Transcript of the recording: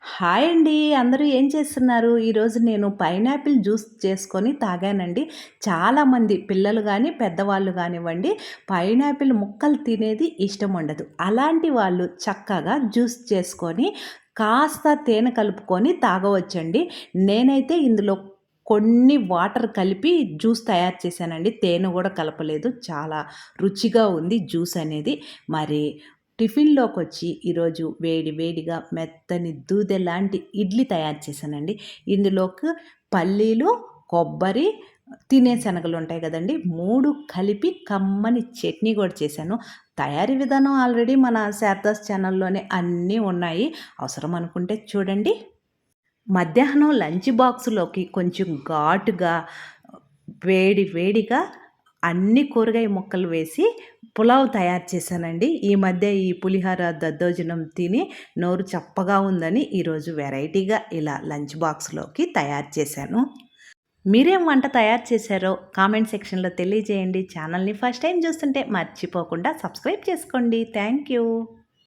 Hi అండి. అందరూ ఏం చేస్తున్నారు? ఈరోజు నేను పైనాపిల్ జ్యూస్ చేసుకొని తాగానండి. చాలామంది పిల్లలు గానీ, పెద్దవాళ్ళు గానివ్వండి, పైనాపిల్ ముక్కలు తినేది ఇష్టముండదు. అలాంటి వాళ్ళు చక్కగా జ్యూస్ చేసుకొని, కాస్త తేనె కలుపుకొని తాగవచ్చండి. నేనైతే ఇందులో కొన్ని వాటర్ కలిపి జ్యూస్ తయారు చేశానండి. తేనె గూడా కలపలేదు. చాలా రుచిగా ఉంది జ్యూస్ అనేది. మరి టిఫిన్‌లోకొచ్చి ఈరోజు వేడి వేడిగా మెత్తని దూదెలాంటి ఇడ్లీ తయారు చేశానండి. ఇందులోకి పల్లీలు, కొబ్బరి, తినే శనగలుంటాయి గదండీ! 3 కలిపి కమ్మని చట్నీ గూడా చేశాను. తయారీ విధానం ఆల్రెడీ మన శారదాస్ ఛానల్‌లోనే అన్నీ ఉన్నాయి. అవసరం అనుకుంటే చూడండి. మధ్యాహ్నం లంచ్ బాక్స్‌లోకి కొంచెం ఘాటుగా వేడి వేడిగా అన్ని కూరగాయ ముక్కలు వేసి పులావ్ తయారు చేశానండి. ఈ మధ్య ఈ పులిహోర, దద్దోజనం తిని నోరు చప్పగా ఉందని ఈరోజు వెరైటీగా ఇలా లంచ్ బాక్స్‌లోకి తయారు చేశాను. మీరేం వంట తయారు చేశారో కామెంట్ సెక్షన్‌లో తెలియజేయండి. ఛానల్‌ని ఫస్ట్ టైమ్ చూస్తుంటే మర్చిపోకుండా సబ్స్క్రైబ్ చేసుకోండి. Thank you.